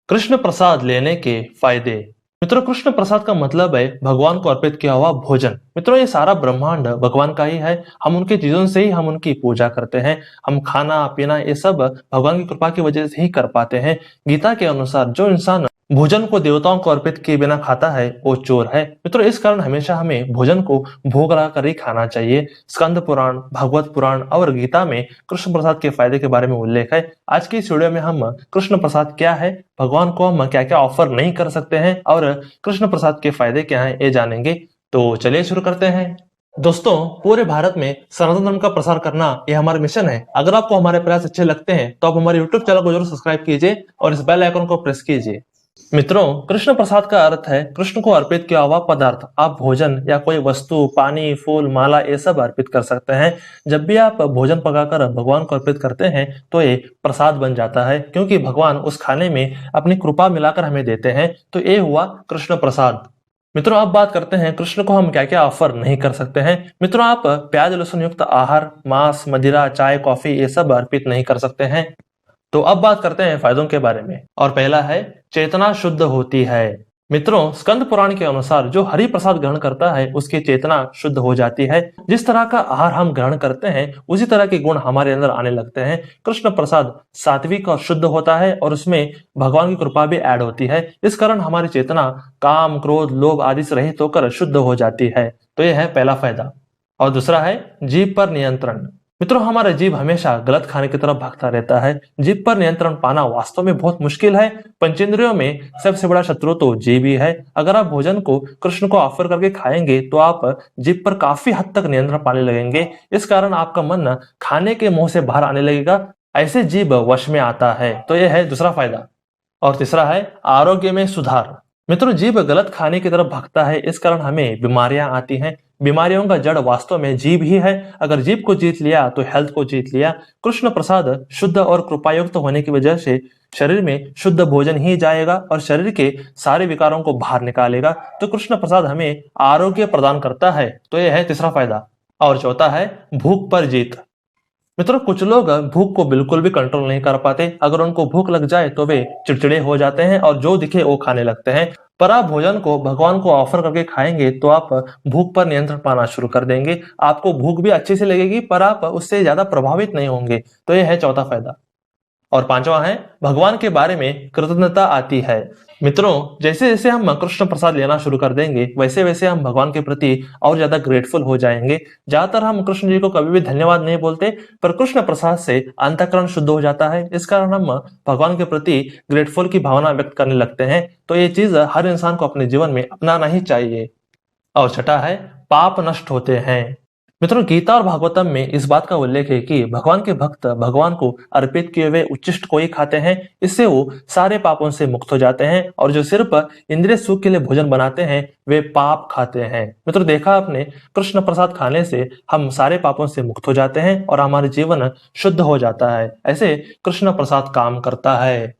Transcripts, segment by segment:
कृष्ण प्रसाद लेने के फायदे। मित्रों, कृष्ण प्रसाद का मतलब है भगवान को अर्पित किया हुआ भोजन। मित्रों, ये सारा ब्रह्मांड भगवान का ही है। हम उनके चीजों से ही हम उनकी पूजा करते हैं। हम खाना पीना ये सब भगवान की कृपा की वजह से ही कर पाते हैं। गीता के अनुसार जो इंसान भोजन को देवताओं को अर्पित किए बिना खाता है वो चोर है। मित्रों, इस कारण हमेशा हमें भोजन को भोग लगाकर ही खाना चाहिए। स्कंद पुराण, भागवत पुराण और गीता में कृष्ण प्रसाद के फायदे के बारे में उल्लेख है। आज की इस वीडियो में हम कृष्ण प्रसाद क्या है, भगवान को हम क्या क्या ऑफर नहीं कर सकते हैं और कृष्ण प्रसाद के फायदे क्या हैं ये जानेंगे। तो चलिए शुरू करते हैं। दोस्तों, पूरे भारत में सनातन धर्म का प्रसार करना ये हमारा मिशन है। अगर आपको हमारे प्रयास अच्छे लगते हैं तो आप हमारे YouTube चैनल को जरूर सब्सक्राइब कीजिए और इस बेल आइकन को प्रेस कीजिए। मित्रों, कृष्ण प्रसाद का अर्थ है कृष्ण को अर्पित किया हुआ पदार्थ। आप भोजन या कोई वस्तु, पानी, फूल, माला ये सब अर्पित कर सकते हैं। जब भी आप भोजन पकाकर भगवान को अर्पित करते हैं तो ये प्रसाद बन जाता है, क्योंकि भगवान उस खाने में अपनी कृपा मिलाकर हमें देते हैं। तो ये हुआ कृष्ण प्रसाद। मित्रों, अब बात करते हैं कृष्ण को हम क्या क्या ऑफर नहीं कर सकते हैं। मित्रों, आप प्याज लहसुन युक्त आहार, मांस, मदिरा, चाय, कॉफी ये सब अर्पित नहीं कर सकते हैं। तो अब बात करते हैं फायदों के बारे में। और पहला है चेतना शुद्ध होती है। मित्रों, स्कंद पुराण के अनुसार जो हरि प्रसाद ग्रहण करता है उसकी चेतना शुद्ध हो जाती है। जिस तरह का आहार हम ग्रहण करते हैं उसी तरह के गुण हमारे अंदर आने लगते हैं। कृष्ण प्रसाद सात्विक और शुद्ध होता है और उसमें भगवान की कृपा भी ऐड होती है। इस कारण हमारी चेतना काम, क्रोध, लोभ आदि से रहित होकर शुद्ध हो जाती है। तो यह है पहला फायदा। और दूसरा है जीभ पर नियंत्रण। मित्रों, हमारा जीभ हमेशा गलत खाने की तरफ भागता रहता है। जीभ पर नियंत्रण पाना वास्तव में बहुत मुश्किल है। पंचेंद्रियों में सबसे बड़ा शत्रु तो जीभ ही है। अगर आप भोजन को कृष्ण को ऑफर करके खाएंगे तो आप जीभ पर काफी हद तक नियंत्रण पाने लगेंगे। इस कारण आपका मन खाने के मुंह से बाहर आने लगेगा। ऐसे जीभ वश में आता है। तो यह है दूसरा फायदा। और तीसरा है आरोग्य में सुधार। मित्रों, जीभ गलत खाने की तरफ भागता है, इस कारण हमें बीमारियां आती हैं। बीमारियों का जड़ वास्तव में जीभ ही है। अगर जीभ को जीत लिया तो हेल्थ को जीत लिया। कृष्ण प्रसाद शुद्ध और कृपायुक्त होने की वजह से शरीर में शुद्ध भोजन ही जाएगा और शरीर के सारे विकारों को बाहर निकालेगा। तो कृष्ण प्रसाद हमें आरोग्य प्रदान करता है। तो यह है तीसरा फायदा। और चौथा है भूख पर जीत। मित्रों, कुछ लोग भूख को बिल्कुल भी कंट्रोल नहीं कर पाते। अगर उनको भूख लग जाए तो वे चिड़चिड़े हो जाते हैं और जो दिखे वो खाने लगते हैं। पर आप भोजन को भगवान को ऑफर करके खाएंगे तो आप भूख पर नियंत्रण पाना शुरू कर देंगे। आपको भूख भी अच्छे से लगेगी पर आप उससे ज्यादा प्रभावित नहीं होंगे। तो यह है चौथा फायदा। और पांचवा है भगवान के बारे में कृतज्ञता आती है। मित्रों, जैसे जैसे हम कृष्ण प्रसाद लेना शुरू कर देंगे वैसे वैसे हम भगवान के प्रति और ज्यादा ग्रेटफुल हो जाएंगे। ज्यादातर हम कृष्ण जी को कभी भी धन्यवाद नहीं बोलते, पर कृष्ण प्रसाद से अंतःकरण शुद्ध हो जाता है। इस कारण हम भगवान के प्रति ग्रेटफुल की भावना व्यक्त करने लगते हैं। तो ये चीज हर इंसान को अपने जीवन में अपनाना ही चाहिए। और छठा है पाप नष्ट होते हैं। मित्रों, गीता और भागवतम में इस बात का उल्लेख है कि भगवान के भक्त भगवान को अर्पित किए हुए उच्चिष्ट को ही खाते हैं। इससे वो सारे पापों से मुक्त हो जाते हैं। और जो सिर्फ इंद्रिय सुख के लिए भोजन बनाते हैं वे पाप खाते हैं। मित्रों, देखा आपने, कृष्ण प्रसाद खाने से हम सारे पापों से मुक्त हो जाते हैं और हमारे जीवन शुद्ध हो जाता है। ऐसे कृष्ण प्रसाद काम करता है।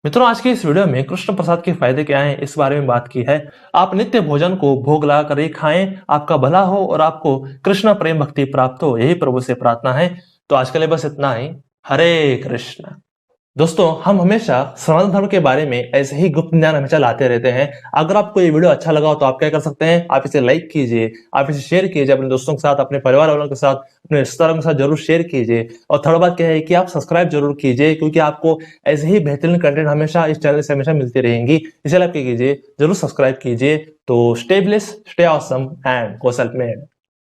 मित्रों, आज की इस वीडियो में कृष्ण प्रसाद के फायदे क्या हैं इस बारे में बात की है। आप नित्य भोजन को भोग लगा कर ही खाएं, आपका भला हो और आपको कृष्ण प्रेम भक्ति प्राप्त हो, यही प्रभु से प्रार्थना है। तो आज के लिए बस इतना ही। हरे कृष्ण। दोस्तों, हम हमेशा सनातन धर्म के बारे में ऐसे ही गुप्त ज्ञान हमेशा लाते रहते हैं। अगर आपको ये वीडियो अच्छा लगा हो तो आप क्या कर सकते हैं, आप इसे लाइक कीजिए, आप इसे शेयर कीजिए अपने दोस्तों के साथ, अपने परिवार वालों के साथ, अपने रिश्तेदारों के साथ जरूर शेयर कीजिए। और थर्ड बात क्या है कि आप सब्सक्राइब जरूर कीजिए, क्योंकि आपको ऐसे ही बेहतरीन कंटेंट हमेशा इस चैनल से हमेशा मिलती रहेंगी। इसलिए आप क्या कीजिए, जरूर सब्सक्राइब कीजिए। तो stay blessed, stay awesome and go self made.